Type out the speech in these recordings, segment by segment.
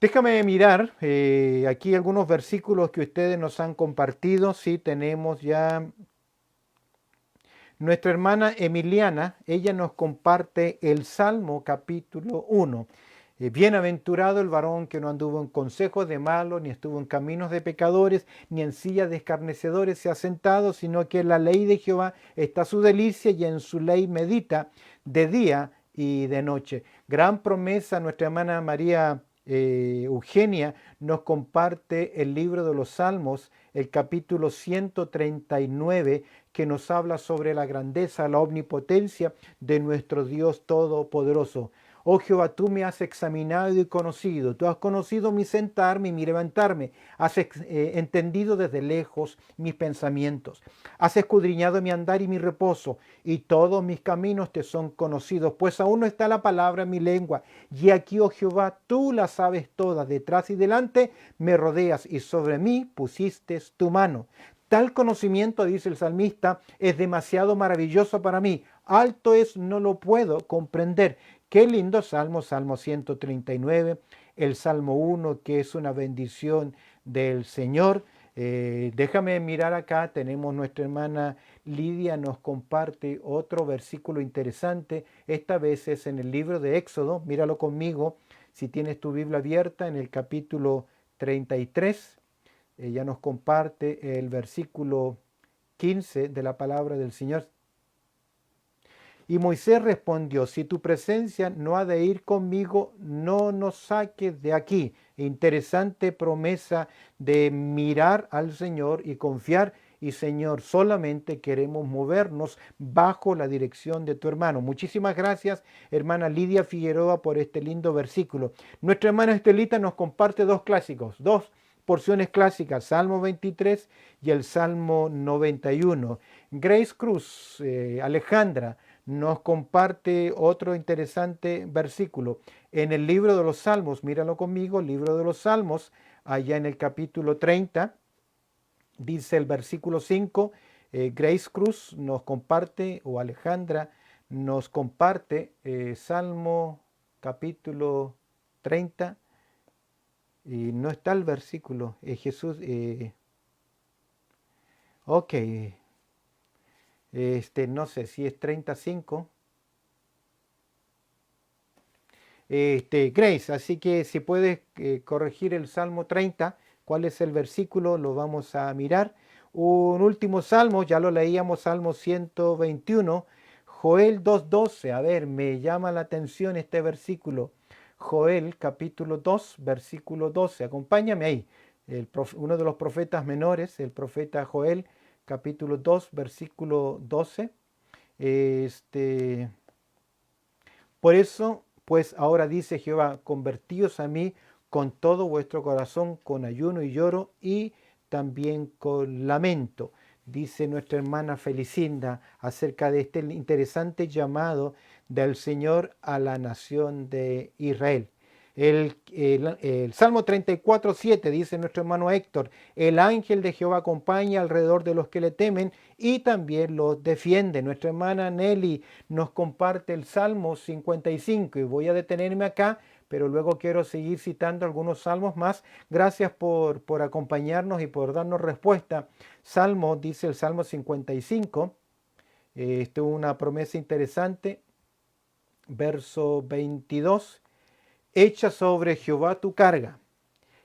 Déjame mirar aquí algunos versículos que ustedes nos han compartido. Sí, tenemos ya nuestra hermana Emiliana, ella nos comparte el Salmo capítulo 1. Bienaventurado el varón que no anduvo en consejos de malos, ni estuvo en caminos de pecadores, ni en sillas de escarnecedores se ha sentado, sino que en la ley de Jehová está su delicia y en su ley medita de día y de noche. Gran promesa, nuestra hermana María Eugenia nos comparte el libro de los Salmos, el capítulo 139, que nos habla sobre la grandeza, la omnipotencia de nuestro Dios Todopoderoso. Oh Jehová, tú me has examinado y conocido, tú has conocido mi sentarme y mi levantarme, has entendido desde lejos mis pensamientos, has escudriñado mi andar y mi reposo, y todos mis caminos te son conocidos, pues aún no está la palabra en mi lengua, y aquí, oh Jehová, tú la sabes todas, detrás y delante me rodeas, y sobre mí pusiste tu mano. Tal conocimiento, dice el salmista, es demasiado maravilloso para mí. Alto es, no lo puedo comprender. Qué lindo salmo, Salmo 139, el Salmo 1, que es una bendición del Señor. Déjame mirar acá, tenemos nuestra hermana Lidia, nos comparte otro versículo interesante. Esta vez es en el libro de Éxodo, míralo conmigo, si tienes tu Biblia abierta, en el capítulo 33. Ella nos comparte el versículo 15 de la palabra del Señor. Y Moisés respondió, si tu presencia no ha de ir conmigo, no nos saques de aquí. Interesante promesa de mirar al Señor y confiar. Y Señor, solamente queremos movernos bajo la dirección de tu hermano. Muchísimas gracias, hermana Lidia Figueroa, por este lindo versículo. Nuestra hermana Estelita nos comparte dos clásicos, dos porciones clásicas, Salmo 23 y el Salmo 91. Grace Cruz, Alejandra, nos comparte otro interesante versículo. En el libro de los Salmos, míralo conmigo, libro de los Salmos, allá en el capítulo 30, dice el versículo 5, Grace Cruz nos comparte, o Alejandra nos comparte, Salmo capítulo 30, y no está el versículo, Jesús, ok, no sé si es 35. Grace, así que si puedes corregir el Salmo 30, cuál es el versículo, lo vamos a mirar. Un último salmo, ya lo leíamos, Salmo 121, Joel 2:12. A ver, me llama la atención este versículo. Joel capítulo 2, versículo 12. Acompáñame ahí. Uno de los profetas menores, el profeta Joel, capítulo 2, versículo 12. Por eso, pues ahora dice Jehová, convertíos a mí con todo vuestro corazón, con ayuno y lloro y también con lamento. Dice nuestra hermana Felicinda acerca de este interesante llamado del Señor a la nación de Israel. El Salmo 34:7 dice nuestro hermano Héctor, el ángel de Jehová acompaña alrededor de los que le temen y también los defiende. Nuestra hermana Nelly nos comparte el Salmo 55 y voy a detenerme acá, pero luego quiero seguir citando algunos salmos más. Gracias por acompañarnos y por darnos respuesta. Salmo, dice el Salmo 55, esto es una promesa interesante, verso 22. Echa sobre Jehová tu carga,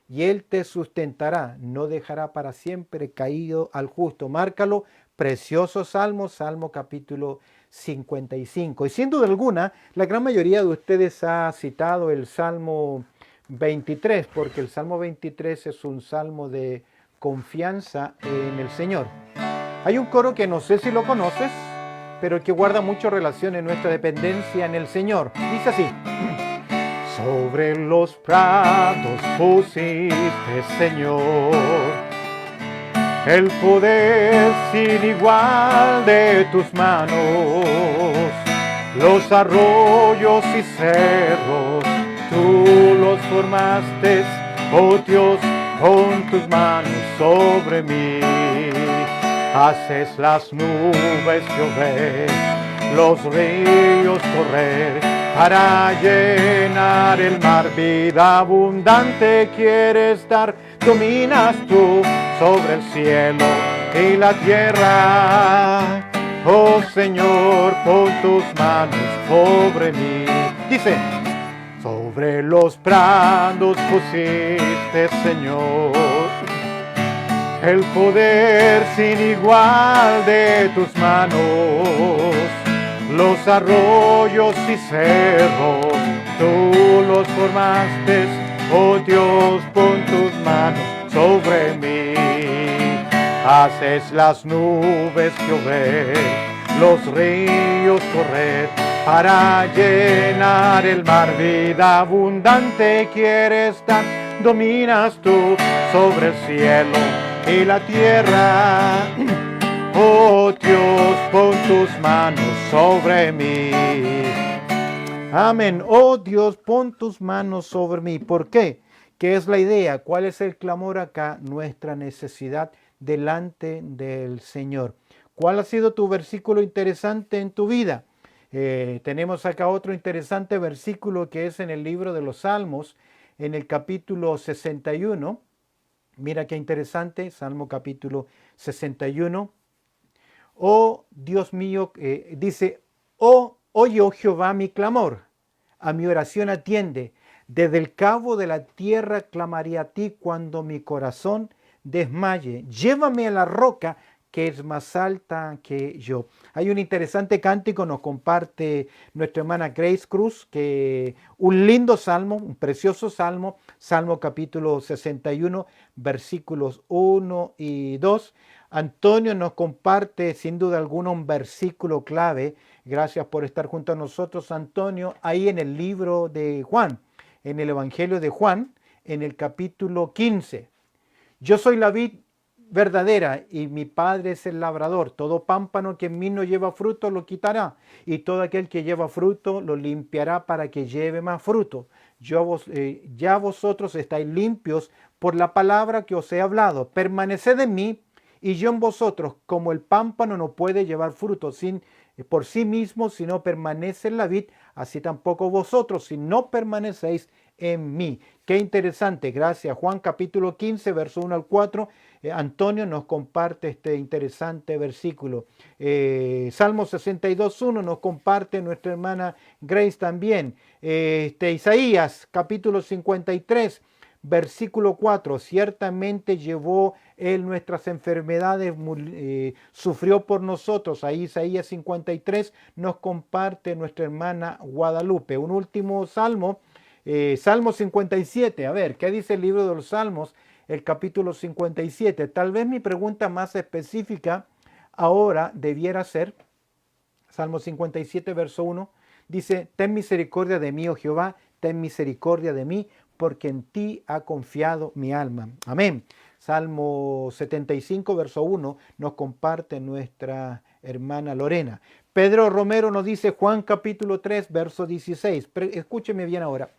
y él te sustentará, no dejará para siempre caído al justo. Márcalo, precioso salmo, Salmo capítulo 55. Y sin duda alguna, la gran mayoría de ustedes ha citado el Salmo 23, porque el Salmo 23 es un salmo de confianza en el Señor. Hay un coro que no sé si lo conoces, pero que guarda mucho relación en nuestra dependencia en el Señor. Dice así. Sobre los prados pusiste, Señor, el poder sin igual de tus manos. Los arroyos y cerros, tú los formaste, oh Dios, con tus manos sobre mí. Haces las nubes llover, los ríos correr, para llenar el mar. Vida abundante quieres dar, dominas tú sobre el cielo y la tierra. Oh Señor, pon tus manos sobre mí. Dice, sobre los prados pusiste, Señor, el poder sin igual de tus manos. Los arroyos y cerros, tú los formaste, oh Dios, pon tus manos sobre mí. Haces las nubes llover, los ríos correr, para llenar el mar. Vida abundante quieres dar, dominas tú sobre el cielo y la tierra. Oh Dios, pon tus manos sobre mí. Amén. Oh Dios, pon tus manos sobre mí. ¿Por qué? ¿Qué es la idea? ¿Cuál es el clamor acá? Nuestra necesidad delante del Señor. ¿Cuál ha sido tu versículo interesante en tu vida? Tenemos acá otro interesante versículo que es en el libro de los Salmos, en el capítulo 61. Mira qué interesante, Salmo capítulo 61. Oh Dios mío, dice, oye, oh Jehová, mi clamor, a mi oración atiende. Desde el cabo de la tierra clamaré a ti cuando mi corazón desmaye. Llévame a la roca que es más alta que yo. Hay un interesante cántico, nos comparte nuestra hermana Grace Cruz, que un lindo salmo, un precioso salmo, Salmo capítulo 61, versículos 1 y 2. Antonio nos comparte sin duda alguna un versículo clave. Gracias por estar junto a nosotros, Antonio, ahí en el libro de Juan, en el Evangelio de Juan, en el capítulo 15. Yo soy la vid verdadera y mi Padre es el labrador. Todo pámpano que en mí no lleva fruto lo quitará, y todo aquel que lleva fruto lo limpiará para que lleve más fruto. Ya vosotros estáis limpios por la palabra que os he hablado. Permaneced en mí y yo en vosotros. Como el pámpano no puede llevar fruto por sí mismo si no permanece en la vid, así tampoco vosotros si no permanecéis en mí. Qué interesante. Gracias. Juan capítulo 15, verso 1 al 4. Antonio nos comparte este interesante versículo. Salmo 62, 1 nos comparte nuestra hermana Grace también. Isaías capítulo 53, versículo 4. Ciertamente llevó él nuestras enfermedades, sufrió por nosotros. Ahí Isaías 53 nos comparte nuestra hermana Guadalupe. Un último salmo. Salmo 57, a ver, ¿qué dice el libro de los Salmos? El capítulo 57. Tal vez mi pregunta más específica ahora debiera ser, Salmo 57, verso 1, dice, ten misericordia de mí, oh Jehová, ten misericordia de mí, porque en ti ha confiado mi alma. Amén. Salmo 75, verso 1, nos comparte nuestra hermana Lorena. Pedro Romero nos dice Juan capítulo 3, verso 16. Escúcheme bien ahora.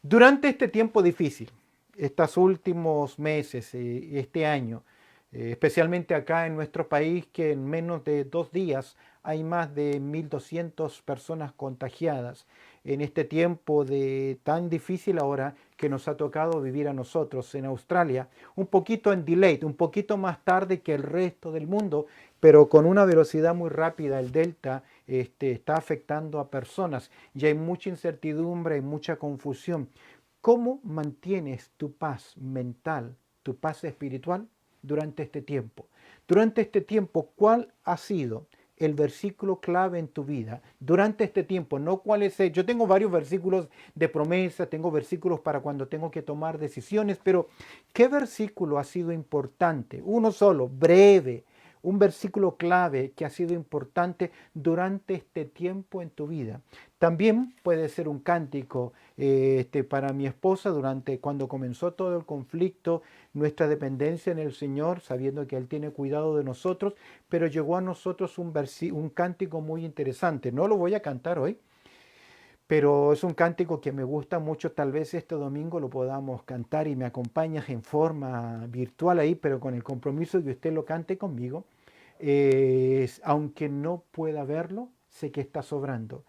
Durante este tiempo difícil, estos últimos meses, este año, especialmente acá en nuestro país, que en menos de 2 días hay más de 1.200 personas contagiadas, en este tiempo tan difícil ahora que nos ha tocado vivir a nosotros en Australia, un poquito en delay, un poquito más tarde que el resto del mundo, pero con una velocidad muy rápida. El Delta está afectando a personas y hay mucha incertidumbre, hay mucha confusión. ¿Cómo mantienes tu paz mental, tu paz espiritual durante este tiempo? Durante este tiempo, ¿cuál ha sido el versículo clave en tu vida? Durante este tiempo, no cuál es. Yo tengo varios versículos de promesa, tengo versículos para cuando tengo que tomar decisiones, pero ¿qué versículo ha sido importante? Uno solo, breve, un versículo clave que ha sido importante durante este tiempo en tu vida. También puede ser un cántico para mi esposa cuando comenzó todo el conflicto, nuestra dependencia en el Señor, sabiendo que Él tiene cuidado de nosotros, pero llegó a nosotros un cántico muy interesante. No lo voy a cantar hoy, pero es un cántico que me gusta mucho. Tal vez este domingo lo podamos cantar y me acompañas en forma virtual ahí, pero con el compromiso de que usted lo cante conmigo. Aunque no pueda verlo, sé que está sobrando.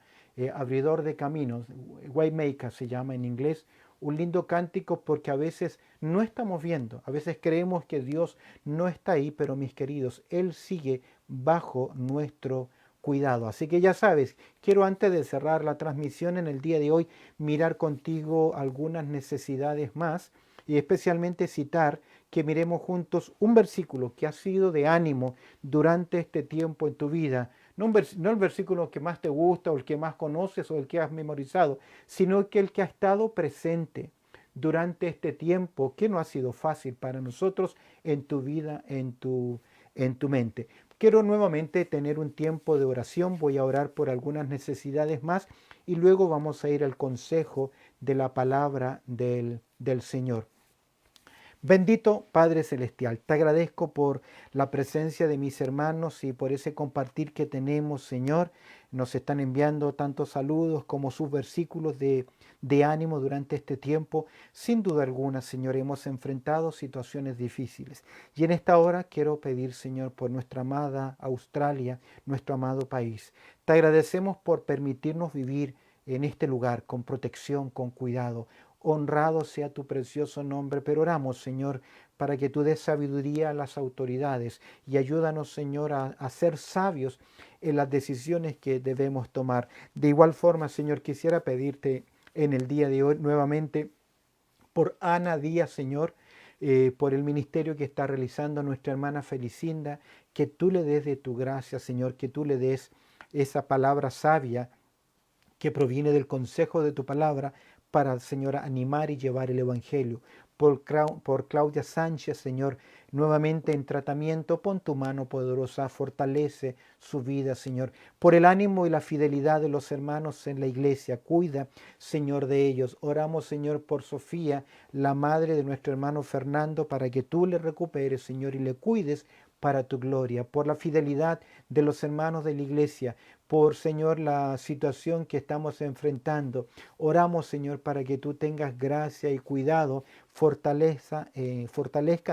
abridor de caminos, Waymaker se llama en inglés. Un lindo cántico porque a veces no estamos viendo, a veces creemos que Dios no está ahí, pero mis queridos, Él sigue bajo nuestro cuidado. Así que ya sabes, quiero antes de cerrar la transmisión en el día de hoy mirar contigo algunas necesidades más y especialmente citar que miremos juntos un versículo que ha sido de ánimo durante este tiempo en tu vida. No el versículo que más te gusta o el que más conoces o el que has memorizado, sino que el que ha estado presente durante este tiempo que no ha sido fácil para nosotros en tu vida, en tu mente. Quiero nuevamente tener un tiempo de oración, voy a orar por algunas necesidades más y luego vamos a ir al consejo de la palabra del Señor. Bendito Padre Celestial, te agradezco por la presencia de mis hermanos y por ese compartir que tenemos, Señor. Nos están enviando tantos saludos como sus versículos de ánimo durante este tiempo. Sin duda alguna, Señor, hemos enfrentado situaciones difíciles. Y en esta hora quiero pedir, Señor, por nuestra amada Australia, nuestro amado país. Te agradecemos por permitirnos vivir en este lugar con protección, con cuidado. Honrado sea tu precioso nombre, pero oramos, Señor, para que tú des sabiduría a las autoridades y ayúdanos, Señor, a ser sabios en las decisiones que debemos tomar. De igual forma, Señor, quisiera pedirte en el día de hoy nuevamente por Ana Díaz, Señor, por el ministerio que está realizando nuestra hermana Felicinda, que tú le des de tu gracia, Señor, que tú le des esa palabra sabia que proviene del consejo de tu palabra para, Señor, animar y llevar el Evangelio. Por Claudia Sánchez, Señor, nuevamente en tratamiento, pon tu mano poderosa, fortalece su vida, Señor. Por el ánimo y la fidelidad de los hermanos en la iglesia, cuida, Señor, de ellos. Oramos, Señor, por Sofía, la madre de nuestro hermano Fernando, para que tú le recuperes, Señor, y le cuides para tu gloria, por la fidelidad de los hermanos de la iglesia, por, Señor, la situación que estamos enfrentando. Oramos, Señor, para que tú tengas gracia y cuidado, fortalezca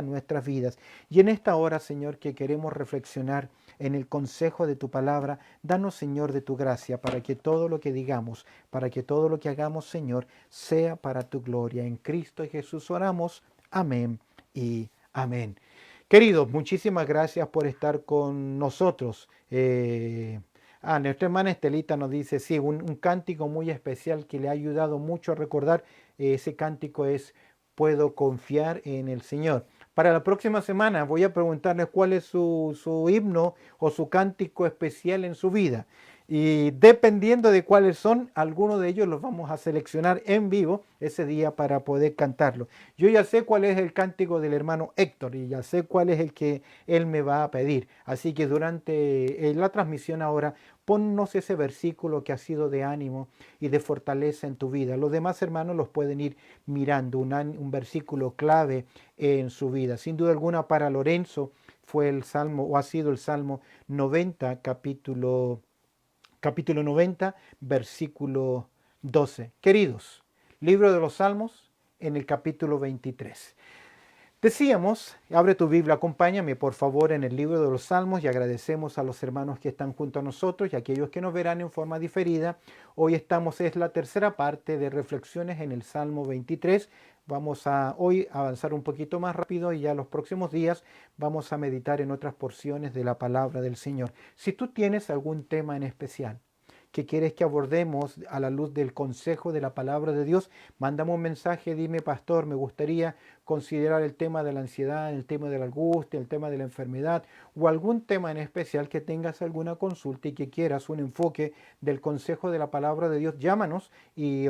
nuestras vidas. Y en esta hora, Señor, que queremos reflexionar en el consejo de tu palabra, danos, Señor, de tu gracia, para que todo lo que digamos, para que todo lo que hagamos, Señor, sea para tu gloria. En Cristo Jesús oramos. Amén y amén. Queridos, muchísimas gracias por estar con nosotros. Nuestra hermana Estelita nos dice, sí, un cántico muy especial que le ha ayudado mucho a recordar. Ese cántico es Puedo confiar en el Señor. Para la próxima semana voy a preguntarles cuál es su himno o su cántico especial en su vida. Y dependiendo de cuáles son, algunos de ellos los vamos a seleccionar en vivo ese día para poder cantarlo. Yo ya sé cuál es el cántico del hermano Héctor y ya sé cuál es el que él me va a pedir. Así que durante la transmisión ahora, ponnos ese versículo que ha sido de ánimo y de fortaleza en tu vida. Los demás hermanos los pueden ir mirando, un versículo clave en su vida. Sin duda alguna para Lorenzo fue el Salmo, o ha sido el Salmo 90, capítulo 90, versículo 12. Queridos, libro de los Salmos en el capítulo 23. Decíamos, abre tu Biblia, acompáñame por favor en el libro de los Salmos y agradecemos a los hermanos que están junto a nosotros y a aquellos que nos verán en forma diferida. Hoy es la tercera parte de reflexiones en el Salmo 23. Vamos a hoy avanzar un poquito más rápido y ya los próximos días vamos a meditar en otras porciones de la palabra del Señor. Si tú tienes algún tema en especial que quieres que abordemos a la luz del consejo de la palabra de Dios, mándame un mensaje, dime, pastor, me gustaría considerar el tema de la ansiedad, el tema de la angustia, el tema de la enfermedad o algún tema en especial que tengas alguna consulta y que quieras un enfoque del consejo de la palabra de Dios, llámanos y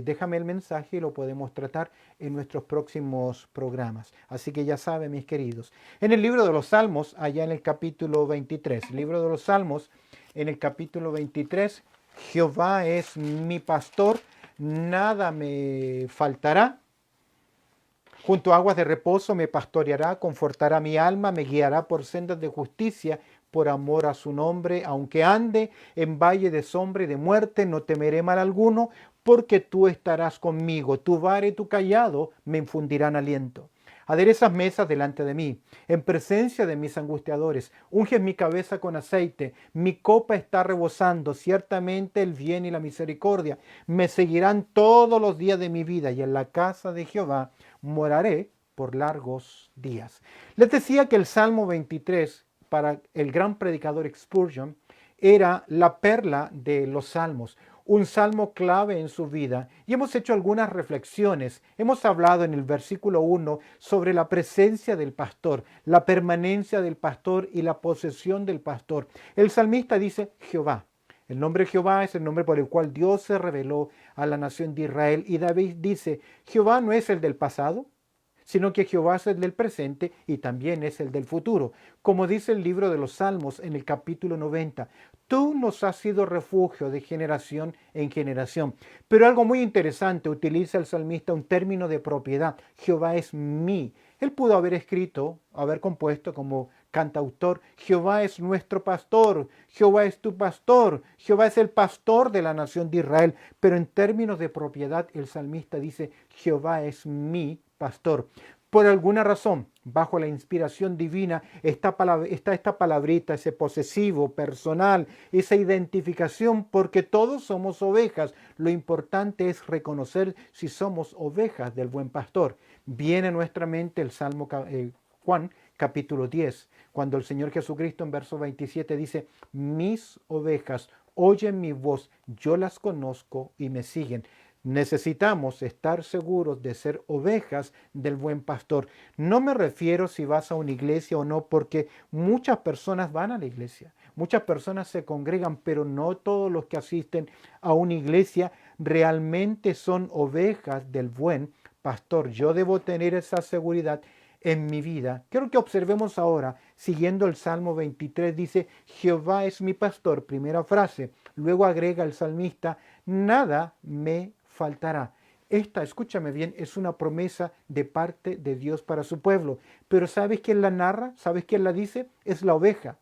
déjame el mensaje y lo podemos tratar en nuestros próximos programas. Así que ya saben, mis queridos, en el libro de los Salmos, allá en el capítulo 23, libro de los Salmos, en el capítulo 23, Jehová es mi pastor, nada me faltará. Junto a aguas de reposo me pastoreará, confortará mi alma, me guiará por sendas de justicia, por amor a su nombre. Aunque ande en valle de sombra y de muerte, no temeré mal alguno, porque tú estarás conmigo. Tu vara y tu cayado me infundirán aliento. Aderezas mesas delante de mí, en presencia de mis angustiadores. Unges mi cabeza con aceite, mi copa está rebosando. Ciertamente el bien y la misericordia me seguirán todos los días de mi vida, y en la casa de Jehová moraré por largos días. Les decía que el Salmo 23, para el gran predicador Spurgeon, era la perla de los salmos, un salmo clave en su vida. Y hemos hecho algunas reflexiones. Hemos hablado en el versículo 1 sobre la presencia del pastor, la permanencia del pastor y la posesión del pastor. El salmista dice Jehová. El nombre Jehová es el nombre por el cual Dios se reveló a la nación de Israel. Y David dice, Jehová no es el del pasado, sino que Jehová es el del presente y también es el del futuro. Como dice el libro de los Salmos en el capítulo 90, tú nos has sido refugio de generación en generación. Pero algo muy interesante, utiliza el salmista un término de propiedad. Jehová es mí. Él pudo haber escrito, haber compuesto como cantautor, Jehová es nuestro pastor, Jehová es tu pastor, Jehová es el pastor de la nación de Israel. Pero en términos de propiedad, el salmista dice, Jehová es mi pastor. Por alguna razón, bajo la inspiración divina, está esta palabrita, ese posesivo, personal, esa identificación, porque todos somos ovejas. Lo importante es reconocer si somos ovejas del buen pastor. Viene a nuestra mente el Salmo Juan, capítulo 10, cuando el Señor Jesucristo en verso 27 dice, mis ovejas oyen mi voz, yo las conozco y me siguen. Necesitamos estar seguros de ser ovejas del buen pastor. No me refiero si vas a una iglesia o no, porque muchas personas van a la iglesia, muchas personas se congregan, pero no todos los que asisten a una iglesia realmente son ovejas del buen pastor. Yo debo tener esa seguridad en mi vida. Quiero que observemos ahora, siguiendo el Salmo 23, dice, Jehová es mi pastor, primera frase. Luego agrega el salmista, nada me faltará. Esta, escúchame bien, es una promesa de parte de Dios para su pueblo. Pero ¿sabes quién la narra? ¿Sabes quién la dice? Es la oveja.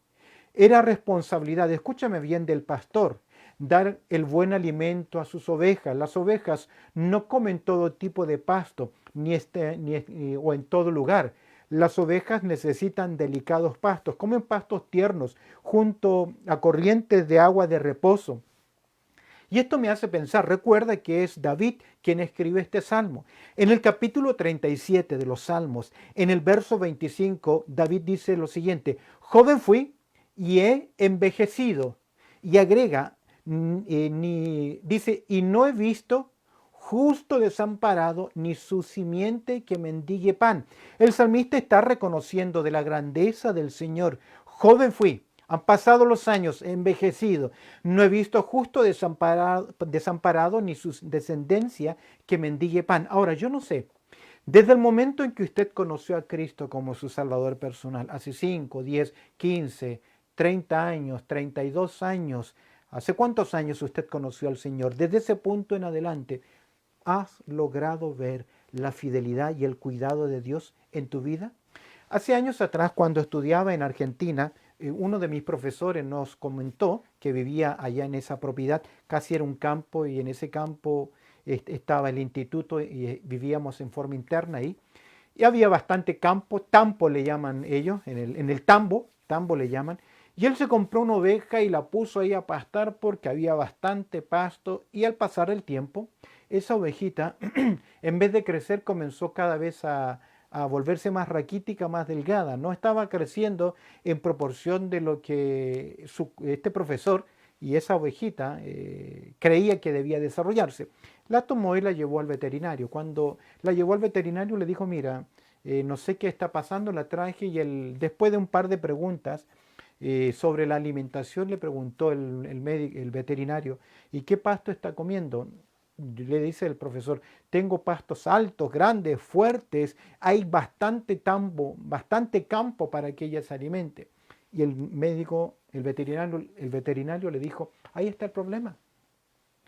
Era responsabilidad, escúchame bien, del pastor dar el buen alimento a sus ovejas. Las ovejas no comen todo tipo de pasto, o en todo lugar. Las ovejas necesitan delicados pastos, comen pastos tiernos junto a corrientes de agua de reposo. Y esto me hace pensar, recuerda que es David quien escribe este salmo. En el capítulo 37 de los salmos, en el verso 25, David dice lo siguiente, joven fui y he envejecido. Y agrega, dice, y no he visto justo desamparado, ni su simiente que mendigue pan. El salmista está reconociendo de la grandeza del Señor. Joven fui, han pasado los años, he envejecido, no he visto justo desamparado ni su descendencia que mendigue pan. Ahora, yo no sé, desde el momento en que usted conoció a Cristo como su Salvador personal, hace 5, 10, 15, 30 años, 32 años, ¿hace cuántos años usted conoció al Señor? Desde ese punto en adelante, ¿has logrado ver la fidelidad y el cuidado de Dios en tu vida? Hace años atrás, cuando estudiaba en Argentina, uno de mis profesores nos comentó que vivía allá en esa propiedad, casi era un campo y en ese campo estaba el instituto y vivíamos en forma interna ahí. Y había bastante campo, tampo le llaman ellos, en el tambo le llaman. Y él se compró una oveja y la puso ahí a pastar porque había bastante pasto y al pasar el tiempo, esa ovejita, en vez de crecer, comenzó cada vez a volverse más raquítica, más delgada. No estaba creciendo en proporción de lo que este profesor y esa ovejita creía que debía desarrollarse. La tomó y la llevó al veterinario. Cuando la llevó al veterinario le dijo, mira, no sé qué está pasando, la traje y después de un par de preguntas sobre la alimentación le preguntó el veterinario, ¿y qué pasto está comiendo? Le dice el profesor, tengo pastos altos, grandes, fuertes, hay bastante bastante campo para que ella se alimente. Y el médico, el veterinario le dijo, ahí está el problema.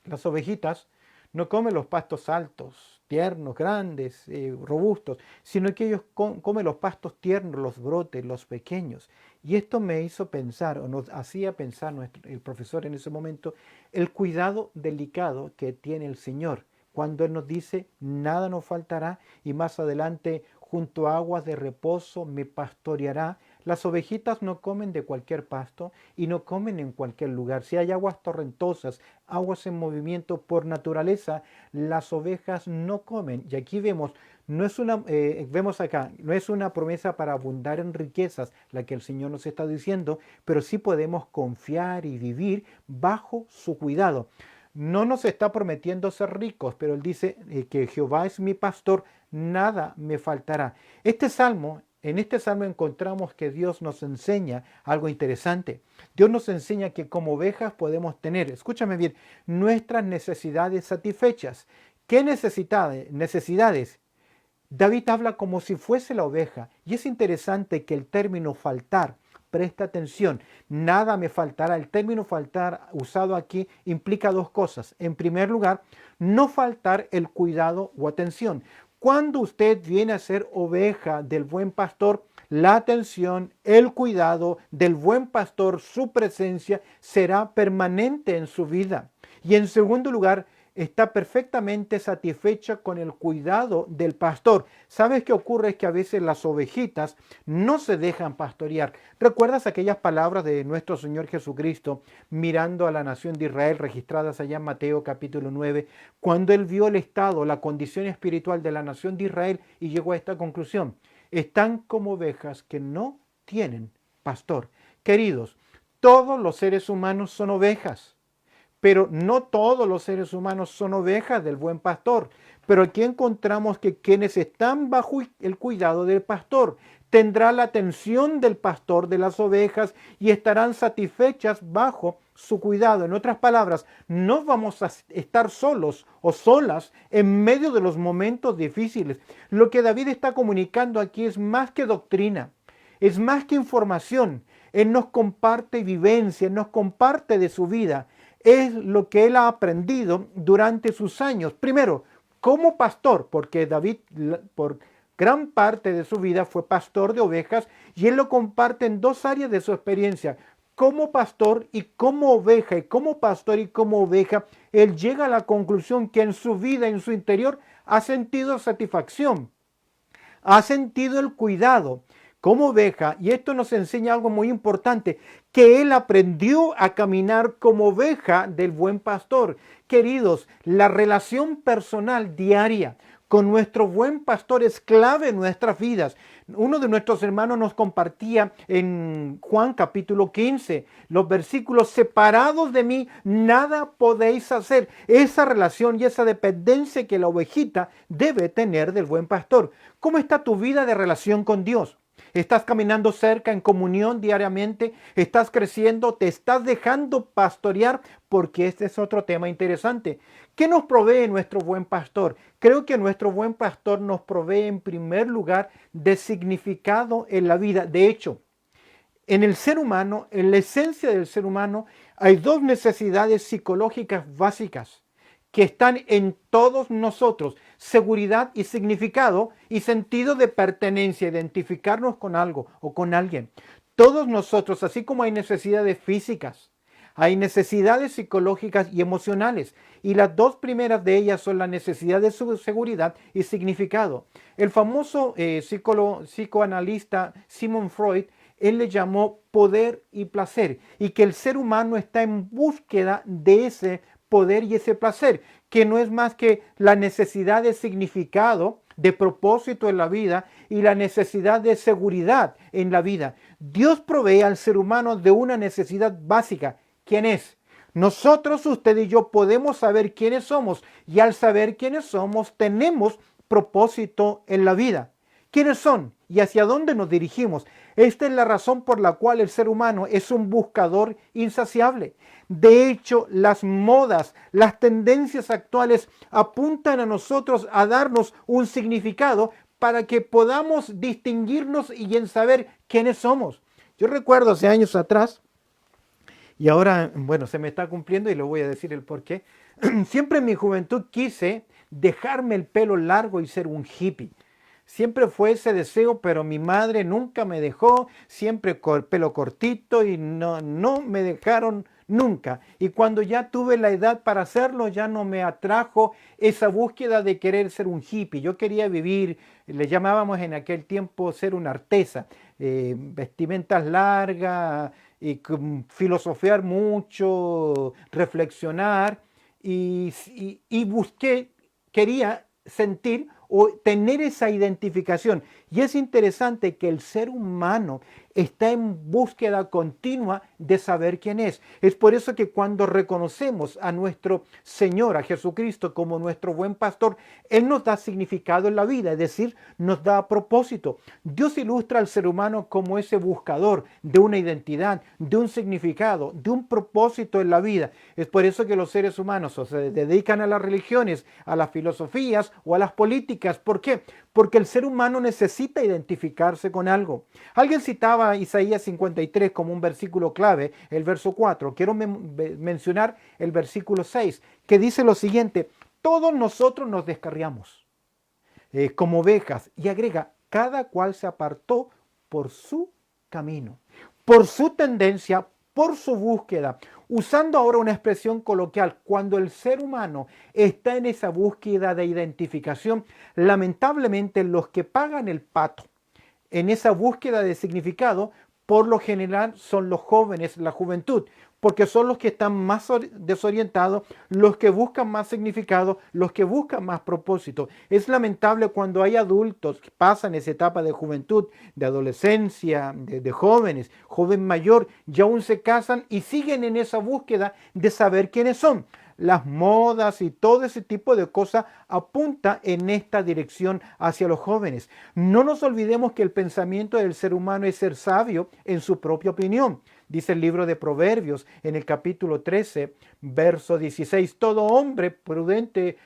Las ovejitas no comen los pastos altos, tiernos, grandes, robustos, sino que ellos comen los pastos tiernos, los brotes, los pequeños. Y esto me hizo pensar, o nos hacía pensar el profesor en ese momento, el cuidado delicado que tiene el Señor cuando Él nos dice, nada nos faltará, y más adelante junto a aguas de reposo me pastoreará. Las ovejitas no comen de cualquier pasto y no comen en cualquier lugar. Si hay aguas torrentosas, aguas en movimiento por naturaleza, las ovejas no comen. Y aquí vemos, vemos acá, no es una promesa para abundar en riquezas la que el Señor nos está diciendo, pero sí podemos confiar y vivir bajo su cuidado. No nos está prometiendo ser ricos, pero Él dice que Jehová es mi pastor, nada me faltará. En este salmo encontramos que Dios nos enseña algo interesante. Dios nos enseña que como ovejas podemos tener, escúchame bien, nuestras necesidades satisfechas. ¿Qué necesidades? Necesidades. David habla como si fuese la oveja, y es interesante que el término faltar, presta atención, nada me faltará. El término faltar usado aquí implica dos cosas. En primer lugar, no faltar el cuidado o atención. Cuando usted viene a ser oveja del buen pastor, la atención, el cuidado del buen pastor, su presencia será permanente en su vida. Y en segundo lugar, está perfectamente satisfecha con el cuidado del pastor. ¿Sabes qué ocurre? Es que a veces las ovejitas no se dejan pastorear. ¿Recuerdas aquellas palabras de nuestro Señor Jesucristo mirando a la nación de Israel registradas allá en Mateo capítulo 9, cuando Él vio el estado, la condición espiritual de la nación de Israel y llegó a esta conclusión? Están como ovejas que no tienen pastor. Queridos, todos los seres humanos son ovejas. Pero no todos los seres humanos son ovejas del buen pastor. Pero aquí encontramos que quienes están bajo el cuidado del pastor tendrán la atención del pastor de las ovejas y estarán satisfechas bajo su cuidado. En otras palabras, no vamos a estar solos o solas en medio de los momentos difíciles. Lo que David está comunicando aquí es más que doctrina, es más que información. Él nos comparte vivencia, nos comparte de su vida. Es lo que él ha aprendido durante sus años. Primero, como pastor, porque David por gran parte de su vida fue pastor de ovejas y él lo comparte en dos áreas de su experiencia. Como pastor y como oveja, y como pastor y como oveja, él llega a la conclusión que en su vida, en su interior, ha sentido satisfacción, ha sentido el cuidado como oveja, y esto nos enseña algo muy importante, que él aprendió a caminar como oveja del buen pastor. Queridos, la relación personal diaria con nuestro buen pastor es clave en nuestras vidas. Uno de nuestros hermanos nos compartía en Juan capítulo 15, los versículos: separados de mí, nada podéis hacer. Esa relación y esa dependencia que la ovejita debe tener del buen pastor. ¿Cómo está tu vida de relación con Dios? ¿Estás caminando cerca en comunión diariamente? ¿Estás creciendo? ¿Te estás dejando pastorear? Porque este es otro tema interesante. ¿Qué nos provee nuestro buen pastor? Creo que nuestro buen pastor nos provee en primer lugar de significado en la vida. De hecho, en el ser humano, en la esencia del ser humano, hay dos necesidades psicológicas básicas que están en todos nosotros: seguridad y significado, y sentido de pertenencia, identificarnos con algo o con alguien. Todos nosotros, así como hay necesidades físicas, hay necesidades psicológicas y emocionales, y las dos primeras de ellas son la necesidad de seguridad y significado. El famoso psicoanalista Sigmund Freud, él le llamó poder y placer, y que el ser humano está en búsqueda de ese poder y ese placer, que no es más que la necesidad de significado, de propósito en la vida y la necesidad de seguridad en la vida. Dios provee al ser humano de una necesidad básica. ¿Quién es? Nosotros, usted y yo, podemos saber quiénes somos, y al saber quiénes somos tenemos propósito en la vida. ¿Quiénes son y hacia dónde nos dirigimos? Esta es la razón por la cual el ser humano es un buscador insaciable. De hecho, las modas, las tendencias actuales apuntan a nosotros a darnos un significado para que podamos distinguirnos y en saber quiénes somos. Yo recuerdo hace años atrás, y ahora, bueno, se me está cumpliendo y le voy a decir el por qué. Siempre en mi juventud quise dejarme el pelo largo y ser un hippie. Siempre fue ese deseo, pero mi madre nunca me dejó, siempre con el pelo cortito, y no me dejaron, nunca. Y cuando ya tuve la edad para hacerlo, ya no me atrajo esa búsqueda de querer ser un hippie. Yo quería vivir, le llamábamos en aquel tiempo ser una artesa, vestimentas largas, y filosofear mucho, reflexionar, y busqué, quería sentir o tener esa identificación. Y es interesante que el ser humano está en búsqueda continua de saber quién es. Es por eso que cuando reconocemos a nuestro Señor, a Jesucristo, como nuestro buen pastor, Él nos da significado en la vida, es decir, nos da propósito. Dios ilustra al ser humano como ese buscador de una identidad, de un significado, de un propósito en la vida. Es por eso que los seres humanos o se dedican a las religiones, a las filosofías o a las políticas. ¿Por qué? Porque el ser humano necesita identificarse con algo. Alguien citaba Isaías 53 como un versículo clave, el verso 4. Quiero mencionar el versículo 6, que dice lo siguiente: todos nosotros nos descarriamos como ovejas, y agrega, cada cual se apartó por su camino, por su tendencia, por su búsqueda. Usando ahora una expresión coloquial, cuando el ser humano está en esa búsqueda de identificación, lamentablemente los que pagan el pato en esa búsqueda de significado, por lo general son los jóvenes, la juventud, porque son los que están más desorientados, los que buscan más significado, los que buscan más propósito. Es lamentable cuando hay adultos que pasan esa etapa de juventud, de adolescencia, de jóvenes, joven mayor, y aún se casan y siguen en esa búsqueda de saber quiénes son. Las modas y todo ese tipo de cosas apunta en esta dirección hacia los jóvenes. No nos olvidemos que el pensamiento del ser humano es ser sabio en su propia opinión. Dice el libro de Proverbios en el capítulo 13, verso 16, todo hombre prudente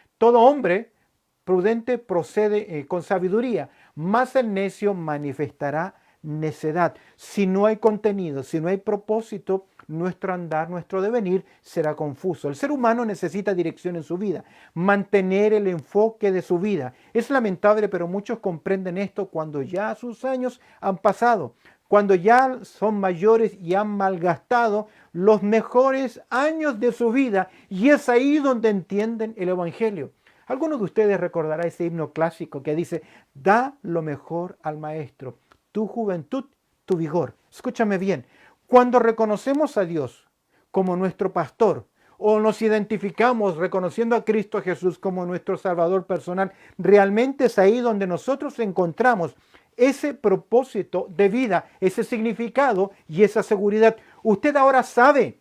procede con sabiduría, mas el necio manifestará necedad. Si no hay contenido, si no hay propósito, nuestro andar, nuestro devenir será confuso. El ser humano necesita dirección en su vida, mantener el enfoque de su vida. Es lamentable, pero muchos comprenden esto cuando ya sus años han pasado, cuando ya son mayores y han malgastado los mejores años de su vida, y es ahí donde entienden el Evangelio. Algunos de ustedes recordarán ese himno clásico que dice: da lo mejor al maestro, tu juventud, tu vigor. Escúchame bien, cuando reconocemos a Dios como nuestro pastor, o nos identificamos reconociendo a Cristo Jesús como nuestro Salvador personal, realmente es ahí donde nosotros encontramos ese propósito de vida, ese significado y esa seguridad. Usted ahora sabe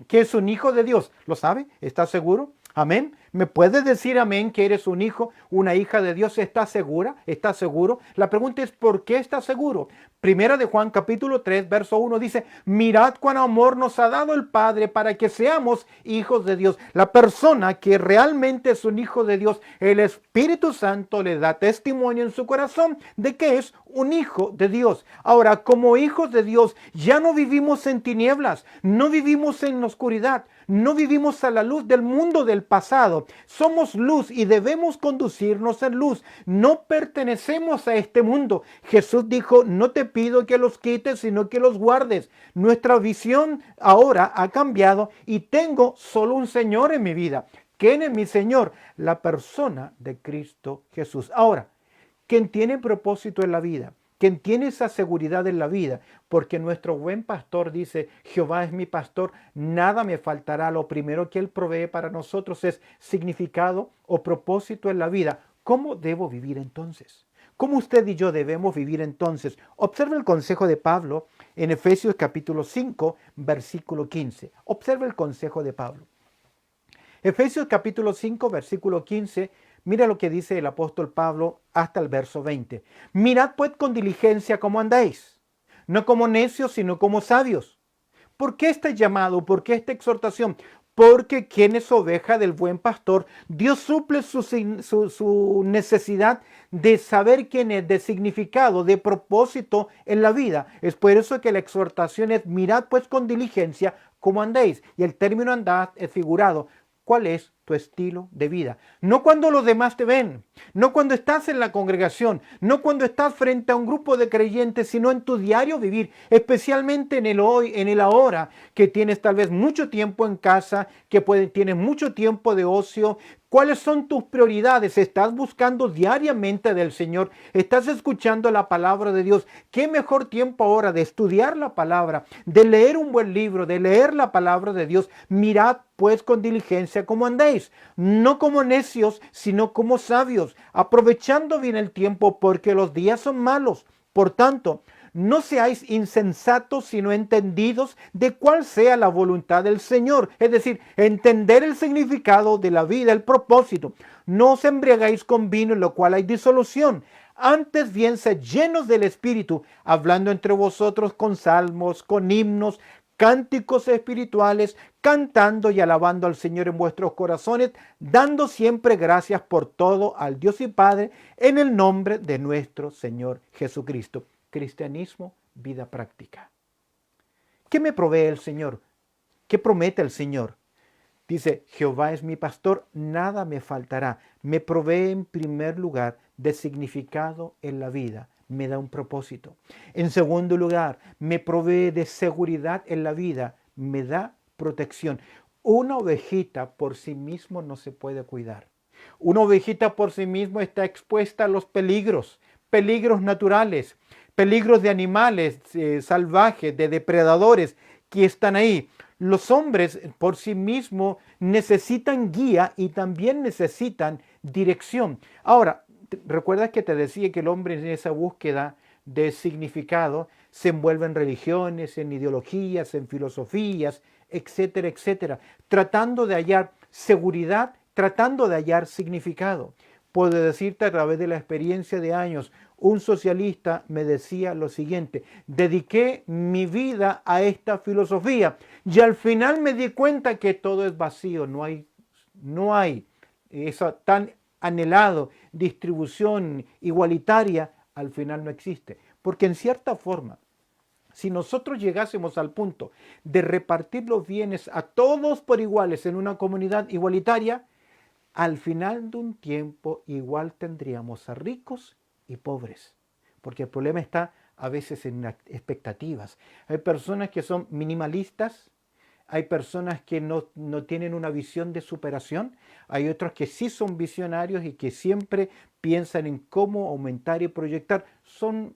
que es un hijo de Dios. ¿Lo sabe? ¿Está seguro? Amén. ¿Me puedes decir amén que eres un hijo, una hija de Dios? ¿Estás segura? ¿Estás seguro? La pregunta es, ¿por qué estás seguro? Primera de Juan capítulo 3, verso 1 dice: mirad cuán amor nos ha dado el Padre para que seamos hijos de Dios. La persona que realmente es un hijo de Dios, el Espíritu Santo le da testimonio en su corazón de que es un hijo de Dios. Ahora, como hijos de Dios, ya no vivimos en tinieblas, no vivimos en oscuridad, no vivimos a la luz del mundo del pasado. Somos luz y debemos conducirnos en luz. No pertenecemos a este mundo. Jesús dijo: no te pido que los quites, sino que los guardes. Nuestra visión ahora ha cambiado y tengo solo un Señor en mi vida. ¿Quién es mi Señor? La persona de Cristo Jesús. Ahora, quien tiene propósito en la vida, quien tiene esa seguridad en la vida, porque nuestro buen pastor dice: Jehová es mi pastor, nada me faltará. Lo primero que Él provee para nosotros es significado o propósito en la vida. ¿Cómo debo vivir entonces? ¿Cómo usted y yo debemos vivir entonces? Observe el consejo de Pablo en Efesios capítulo 5, versículo 15. Observe el consejo de Pablo. Efesios capítulo 5, versículo 15. Mira lo que dice el apóstol Pablo hasta el verso 20. Mirad pues con diligencia cómo andáis, no como necios, sino como sabios. ¿Por qué este llamado? ¿Por qué esta exhortación? Porque quien es oveja del buen pastor, Dios suple su necesidad de saber quién es, de significado, de propósito en la vida. Es por eso que la exhortación es: mirad pues con diligencia cómo andéis. Y el término andad es figurado. ¿Cuál es tu estilo de vida. No cuando los demás te ven, no cuando estás en la congregación, no cuando estás frente a un grupo de creyentes, sino en tu diario vivir, especialmente en el hoy, en el ahora, que tienes tal vez mucho tiempo en casa, que tienes mucho tiempo de ocio. ¿Cuáles son tus prioridades? ¿Estás buscando diariamente del Señor? ¿Estás escuchando la palabra de Dios? ¿Qué mejor tiempo ahora de estudiar la palabra, de leer un buen libro, de leer la palabra de Dios? Mirad pues con diligencia cómo andéis, no como necios, sino como sabios, aprovechando bien el tiempo, porque los días son malos. Por tanto, no seáis insensatos, sino entendidos de cuál sea la voluntad del Señor. Es decir, entender el significado de la vida, el propósito. No os embriagáis con vino, en lo cual hay disolución. Antes bien, sed llenos del Espíritu, hablando entre vosotros con salmos, con himnos, cánticos espirituales, cantando y alabando al Señor en vuestros corazones, dando siempre gracias por todo al Dios y Padre, en el nombre de nuestro Señor Jesucristo. Cristianismo, vida práctica. ¿Qué me provee el Señor? ¿Qué promete el Señor? Dice, Jehová es mi pastor, nada me faltará. Me provee en primer lugar de significado en la vida. Me da un propósito. En segundo lugar, me provee de seguridad en la vida. Me da protección. Una ovejita por sí mismo no se puede cuidar. Una ovejita por sí mismo está expuesta a los peligros naturales, peligros de animales salvajes, de depredadores que están ahí. Los hombres por sí mismos necesitan guía y también necesitan dirección. Ahora, ¿recuerdas que te decía que el hombre en esa búsqueda de significado se envuelve en religiones, en ideologías, en filosofías, etcétera, etcétera, tratando de hallar seguridad, tratando de hallar significado? Puedo decirte a través de la experiencia de años, un socialista me decía lo siguiente: dediqué mi vida a esta filosofía y al final me di cuenta que todo es vacío, no hay esa tan anhelado distribución igualitaria, al final no existe. Porque en cierta forma, si nosotros llegásemos al punto de repartir los bienes a todos por iguales en una comunidad igualitaria, al final de un tiempo igual tendríamos a ricos y pobres, porque el problema está a veces en las expectativas. Hay personas que son minimalistas, hay personas que no tienen una visión de superación, hay otros que sí son visionarios y que siempre piensan en cómo aumentar y proyectar. Son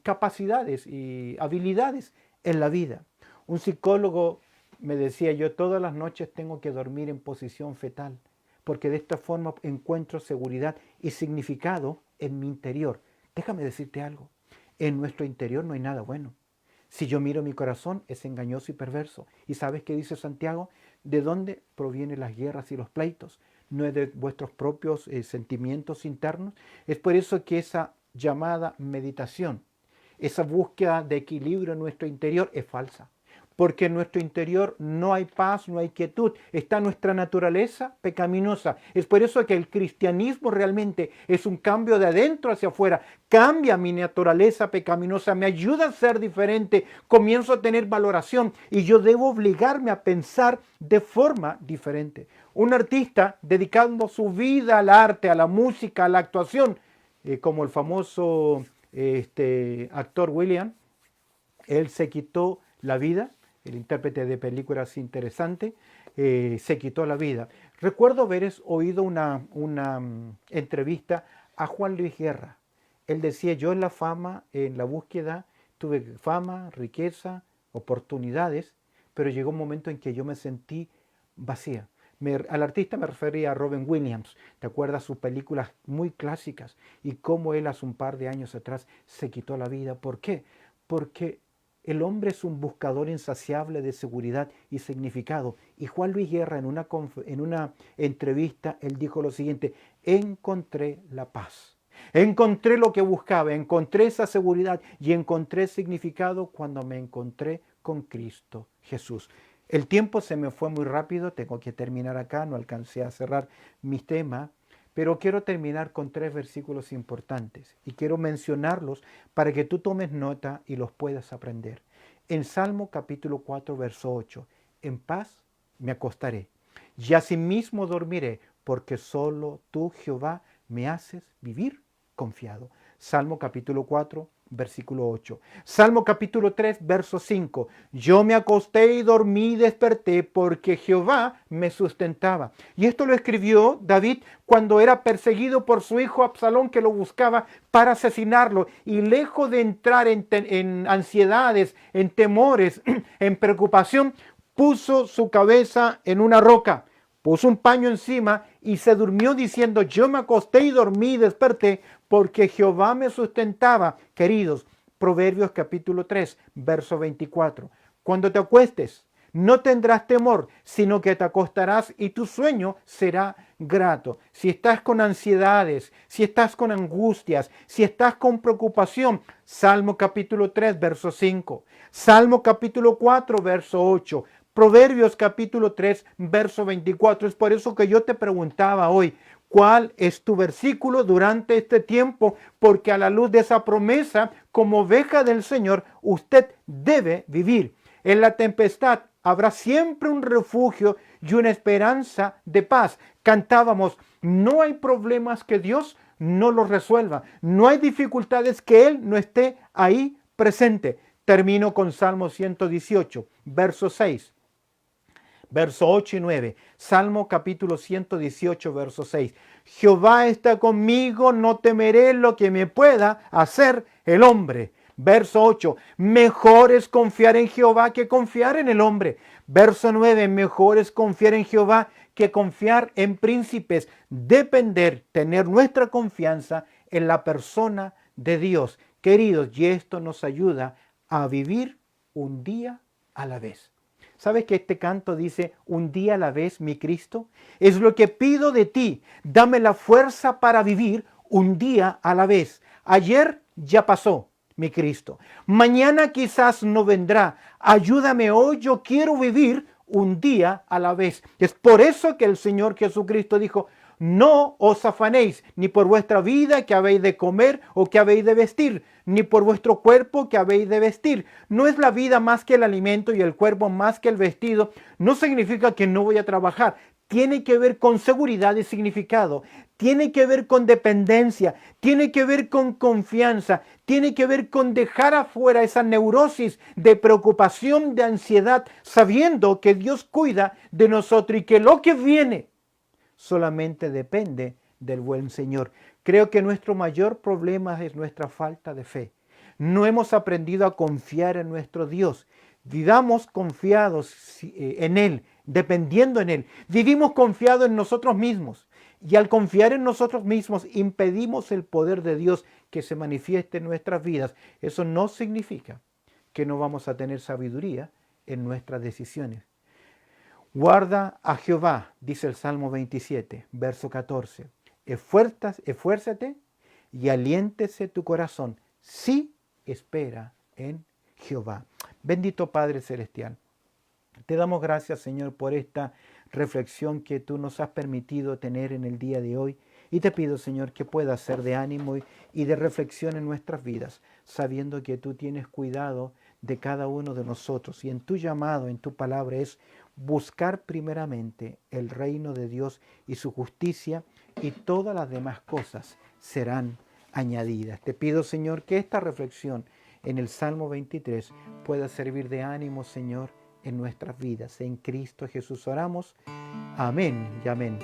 capacidades y habilidades en la vida. Un psicólogo me decía: yo todas las noches tengo que dormir en posición fetal, porque de esta forma encuentro seguridad y significado en mi interior. Déjame decirte algo, en nuestro interior no hay nada bueno. Si yo miro mi corazón, es engañoso y perverso. ¿Y sabes qué dice Santiago? ¿De dónde provienen las guerras y los pleitos? ¿No es de vuestros propios sentimientos internos? Es por eso que esa llamada meditación, esa búsqueda de equilibrio en nuestro interior es falsa. Porque en nuestro interior no hay paz, no hay quietud. Está nuestra naturaleza pecaminosa. Es por eso que el cristianismo realmente es un cambio de adentro hacia afuera. Cambia mi naturaleza pecaminosa, me ayuda a ser diferente. Comienzo a tener valoración y yo debo obligarme a pensar de forma diferente. Un artista dedicando su vida al arte, a la música, a la actuación, como el famoso actor William, él se quitó la vida. El intérprete de películas interesante, se quitó la vida. Recuerdo haber oído una entrevista a Juan Luis Guerra. Él decía: yo en la fama, en la búsqueda, tuve fama, riqueza, oportunidades, pero llegó un momento en que yo me sentí vacía. Al artista me refería a Robin Williams. ¿Te acuerdas sus películas muy clásicas? Y cómo él hace un par de años atrás se quitó la vida. ¿Por qué? Porque el hombre es un buscador insaciable de seguridad y significado. Y Juan Luis Guerra en una entrevista, él dijo lo siguiente: encontré la paz. Encontré lo que buscaba, encontré esa seguridad y encontré significado cuando me encontré con Cristo Jesús. El tiempo se me fue muy rápido, tengo que terminar acá, no alcancé a cerrar mis temas, pero quiero terminar con 3 versículos importantes y quiero mencionarlos para que tú tomes nota y los puedas aprender. En Salmo capítulo 4, verso 8, en paz me acostaré y asimismo dormiré, porque solo tú, Jehová, me haces vivir confiado. Salmo capítulo 4, versículo 8. Salmo capítulo 3, verso 5. Yo me acosté y dormí y desperté porque Jehová me sustentaba. Y esto lo escribió David cuando era perseguido por su hijo Absalón, que lo buscaba para asesinarlo. Y lejos de entrar en ansiedades, en temores, en preocupación, puso su cabeza en una roca, puso un paño encima y se durmió diciendo, yo me acosté y dormí y desperté porque Jehová me sustentaba. Queridos, Proverbios capítulo 3, verso 24. Cuando te acuestes, no tendrás temor, sino que te acostarás y tu sueño será grato. Si estás con ansiedades, si estás con angustias, si estás con preocupación, Salmo capítulo 3, verso 5. Salmo capítulo 4, verso 8. Proverbios capítulo 3, verso 24. Es por eso que yo te preguntaba hoy, ¿cuál es tu versículo durante este tiempo? Porque a la luz de esa promesa, como oveja del Señor, usted debe vivir. En la tempestad habrá siempre un refugio y una esperanza de paz. Cantábamos, no hay problemas que Dios no los resuelva. No hay dificultades que Él no esté ahí presente. Termino con Salmo 118, verso 6. Verso 8 y 9. Salmo capítulo 118, verso 6. Jehová está conmigo, no temeré lo que me pueda hacer el hombre. Verso 8. Mejor es confiar en Jehová que confiar en el hombre. Verso 9. Mejor es confiar en Jehová que confiar en príncipes. Depender, tener nuestra confianza en la persona de Dios. Queridos, y esto nos ayuda a vivir un día a la vez. ¿Sabes que este canto dice, un día a la vez, mi Cristo? Es lo que pido de ti. Dame la fuerza para vivir un día a la vez. Ayer ya pasó, mi Cristo. Mañana quizás no vendrá. Ayúdame hoy, yo quiero vivir un día a la vez. Es por eso que el Señor Jesucristo dijo, no os afanéis ni por vuestra vida que habéis de comer o que habéis de vestir, ni por vuestro cuerpo que habéis de vestir. No es la vida más que el alimento y el cuerpo más que el vestido. No significa que no voy a trabajar. Tiene que ver con seguridad y significado. Tiene que ver con dependencia. Tiene que ver con confianza. Tiene que ver con dejar afuera esa neurosis de preocupación, de ansiedad, sabiendo que Dios cuida de nosotros y que lo que viene solamente depende del buen Señor. Creo que nuestro mayor problema es nuestra falta de fe. No hemos aprendido a confiar en nuestro Dios. Vivamos confiados en Él, dependiendo en Él. Vivimos confiados en nosotros mismos. Y al confiar en nosotros mismos, impedimos el poder de Dios que se manifieste en nuestras vidas. Eso no significa que no vamos a tener sabiduría en nuestras decisiones. Guarda a Jehová, dice el Salmo 27, verso 14. Esfuérzate y aliéntese tu corazón. Sí, espera en Jehová. Bendito Padre Celestial. Te damos gracias, Señor, por esta reflexión que tú nos has permitido tener en el día de hoy. Y te pido, Señor, que pueda ser de ánimo y de reflexión en nuestras vidas, sabiendo que tú tienes cuidado de cada uno de nosotros. Y en tu llamado, en tu palabra, es buscar primeramente el reino de Dios y su justicia, y todas las demás cosas serán añadidas. Te pido, Señor, que esta reflexión en el Salmo 23 pueda servir de ánimo, Señor, en nuestras vidas. En Cristo Jesús oramos. Amén y amén.